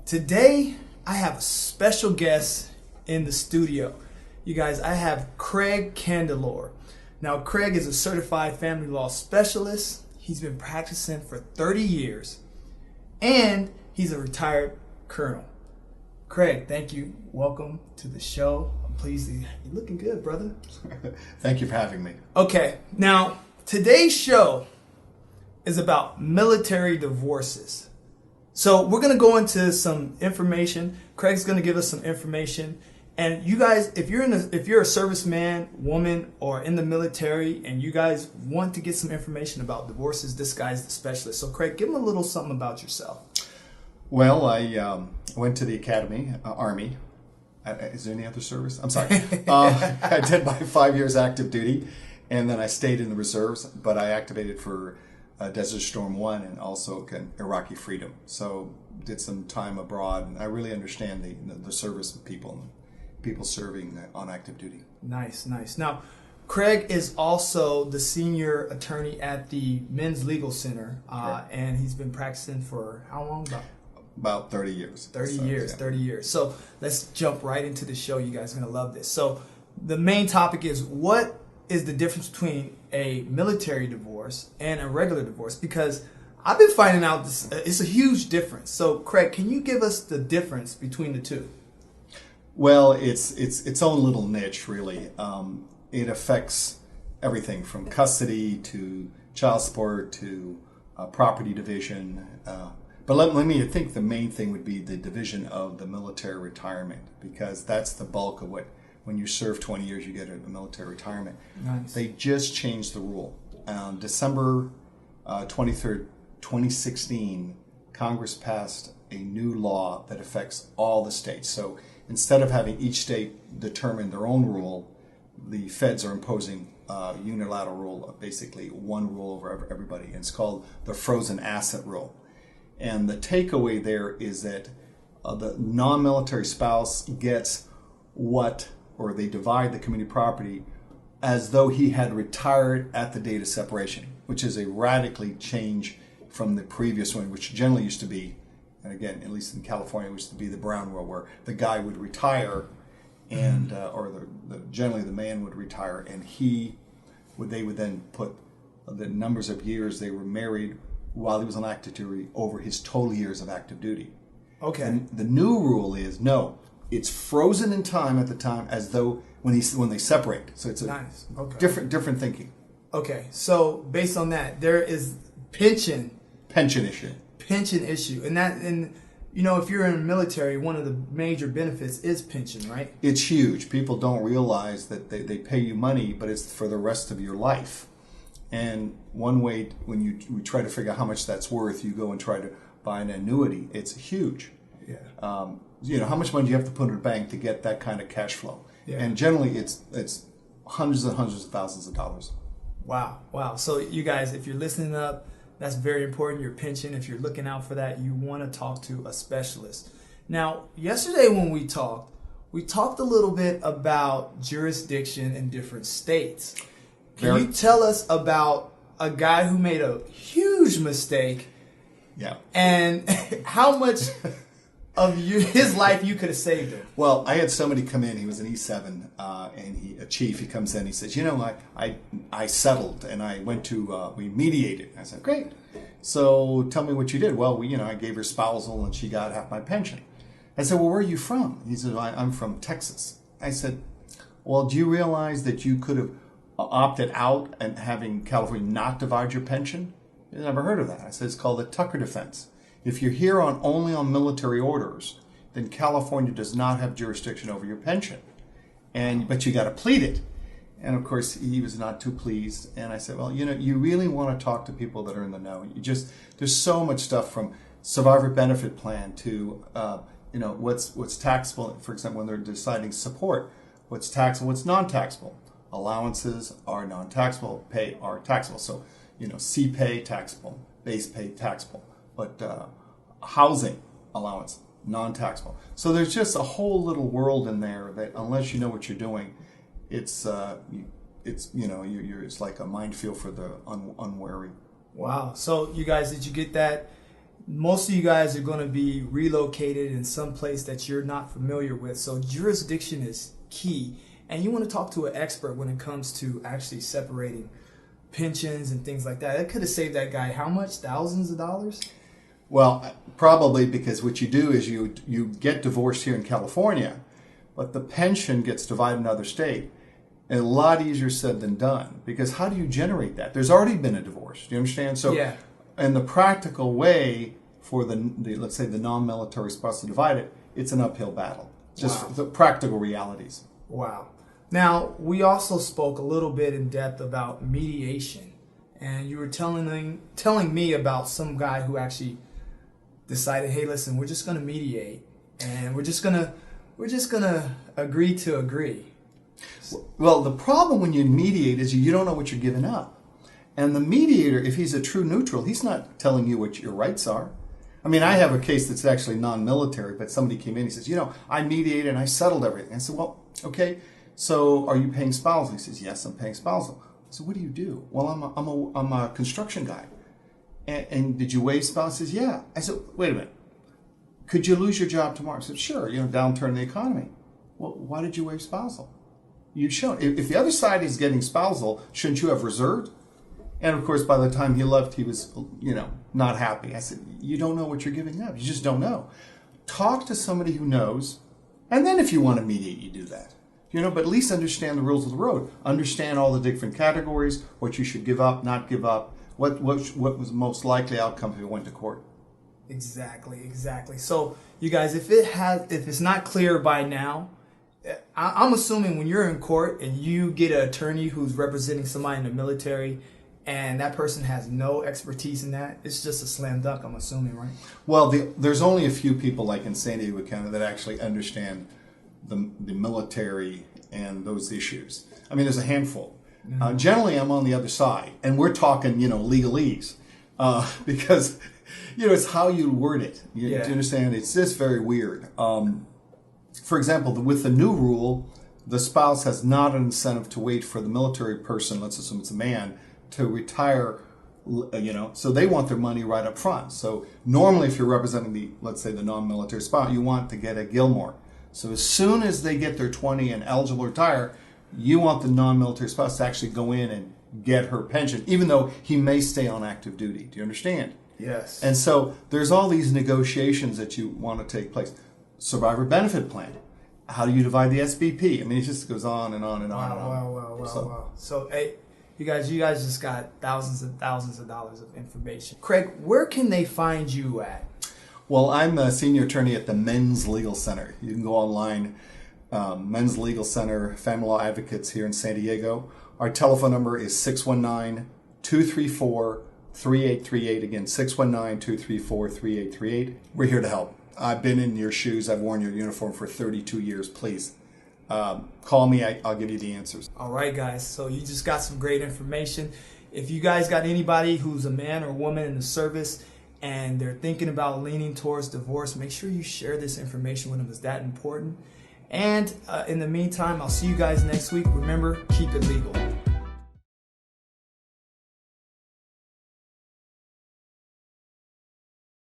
Today, I have a special guest in the studio. You guys, I have Craig Candelore. Now, Craig is a certified family law specialist. He's been practicing for 30 years, and he's a retired colonel. Craig, thank you. Welcome to the show. I'm pleased you're looking good, brother. Thank you for having me. Okay, now, today's show is about military divorces. So we're going to go into some information. Craig's going to give us some information. And you guys, if you're a serviceman, woman, or in the military, and you guys want to get some information about divorces, this guy's the specialist. So Craig, give him a little something about yourself. Well, I went to the academy, Army. Is there any other service? I'm sorry. I did my 5 years active duty, and then I stayed in the reserves, but I activated for Desert Storm 1 and also Iraqi Freedom. So did some time abroad, and I really understand the service of people serving on active duty. Nice, nice. Now, Craig is also the senior attorney at the Men's Legal Center, and he's been practicing for how long? About 30 years. 30 years. So let's jump right into the show. You guys are going to love this. So the main topic is, what is the difference between a military divorce and a regular divorce? Because I've been finding out it's a huge difference. So Craig, can you give us the difference between the two? Well, it's its own little niche, really. It affects everything from custody to child support to property division. But let me think the main thing would be the division of the military retirement, because that's the bulk of what, when you serve 20 years, you get a military retirement. Nice. They just changed the rule. December 23rd, 2016, Congress passed a new law that affects all the states. So instead of having each state determine their own rule, the feds are imposing a unilateral rule, basically one rule over everybody. And it's called the frozen asset rule. And the takeaway there is that the non-military spouse gets or they divide the community property as though he had retired at the date of separation, which is a radically change from the previous one, which generally used to be, and again, at least in California, it used to be the Brown rule, where the guy would retire, and generally the man would retire, and they would then put the numbers of years they were married while he was on active duty over his total years of active duty. Okay. And the new rule is no. It's frozen in time at the time, as though when they separate. So it's a nice. Okay. different thinking. Okay, so based on that, there is pension issue, and if you're in the military, one of the major benefits is pension, right? It's huge. People don't realize that they pay you money, but it's for the rest of your life. And one way, when we try to figure out how much that's worth, you go and try to buy an annuity. It's huge. Yeah. How much money do you have to put in the bank to get that kind of cash flow? Yeah. And generally, it's hundreds and hundreds of thousands of dollars. Wow. So you guys, if you're listening up, that's very important. Your pension, if you're looking out for that, you want to talk to a specialist. Now, yesterday when we talked a little bit about jurisdiction in different states. Can you tell us about a guy who made a huge mistake? Yeah. And how much of his life you could have saved him? Well, I had somebody come in. He was an E7, and a chief. He comes in. He says, I settled, and I went to we mediated. I said, great. So tell me what you did. Well, I gave her spousal, and she got half my pension. I said, well, where are you from? He said, I'm from Texas. I said, well, do you realize that you could have opted out and having California not divide your pension? I never heard of that. I said, it's called the Tucker defense. If you're here only on military orders, then California does not have jurisdiction over your pension, but you got to plead it. And of course, he was not too pleased. And I said, well, you really want to talk to people that are in the know. There's so much stuff from survivor benefit plan to what's taxable. For example, when they're deciding support, what's taxable, what's non-taxable. Allowances are non-taxable, pay are taxable. So, CPay taxable, base pay taxable, but housing allowance non-taxable. So there's just a whole little world in there that, unless you know what you're doing, it's it's it's like a minefield for the unwary. Wow. So you guys, did you get that? Most of you guys are going to be relocated in some place that you're not familiar with. So jurisdiction is key. And you want to talk to an expert when it comes to actually separating pensions and things like that. That could have saved that guy how much? Thousands of dollars? Well, probably, because what you do is you get divorced here in California, but the pension gets divided in another state. And a lot easier said than done, because how do you generate that? There's already been a divorce. Do you understand? So, yeah. In the practical way for the let's say the non-military spouse to divide it, it's an uphill battle. Just the practical realities. Wow. Now, we also spoke a little bit in depth about mediation, and you were telling me about some guy who actually decided, hey, listen, we're just going to mediate, and we're just gonna agree to agree. Well, the problem when you mediate is you don't know what you're giving up. And the mediator, if he's a true neutral, he's not telling you what your rights are. I mean, I have a case that's actually non-military, but somebody came in, he says, I mediated and I settled everything. I said, well, okay, so are you paying spousal? He says, yes, I'm paying spousal. I said, what do you do? Well, I'm a construction guy. And did you waive spousal? He says, yeah. I said, wait a minute. Could you lose your job tomorrow? I said, sure, downturn in the economy. Well, why did you waive spousal? You've shown. If the other side is getting spousal, shouldn't you have reserved? And of course, by the time he left, he was, not happy. I said, you don't know what you're giving up. You just don't know. Talk to somebody who knows, and then if you want to mediate, you do that. But at least understand the rules of the road. Understand all the different categories, what you should give up, not give up, what was the most likely outcome if you went to court. Exactly. So, you guys, if it's not clear by now, I'm assuming when you're in court and you get an attorney who's representing somebody in the military, and that person has no expertise in that, it's just a slam dunk, I'm assuming, right? Well, there's only a few people like in San Diego County that actually understand the military and those issues. I mean, there's a handful. Mm-hmm. Generally, I'm on the other side, and we're talking, legalese, because, it's how you word it. Do you understand? It's just very weird. For example, with the new rule, the spouse has not an incentive to wait for the military person, let's assume it's a man, to retire, so they want their money right up front. So normally if you're representing let's say the non-military spouse, you want to get a Gilmore. So as soon as they get their 20 and eligible to retire, you want the non-military spouse to actually go in and get her pension, even though he may stay on active duty. Do you understand? Yes. And so there's all these negotiations that you want to take place. Survivor benefit plan. How do you divide the SBP? I mean, it just goes on and on and on and on. Wow. So, hey, you guys just got thousands and thousands of dollars of information. Craig, where can they find you at? Well, I'm a senior attorney at the Men's Legal Center. You can go online, Men's Legal Center, Family Law Advocates here in San Diego. Our telephone number is 619-234-3838. Again, 619-234-3838. We're here to help. I've been in your shoes. I've worn your uniform for 32 years. Please call me. I'll give you the answers. All right, guys. So you just got some great information. If you guys got anybody who's a man or woman in the service and they're thinking about leaning towards divorce, make sure you share this information with them. It's that important. And in the meantime, I'll see you guys next week. Remember, keep it legal.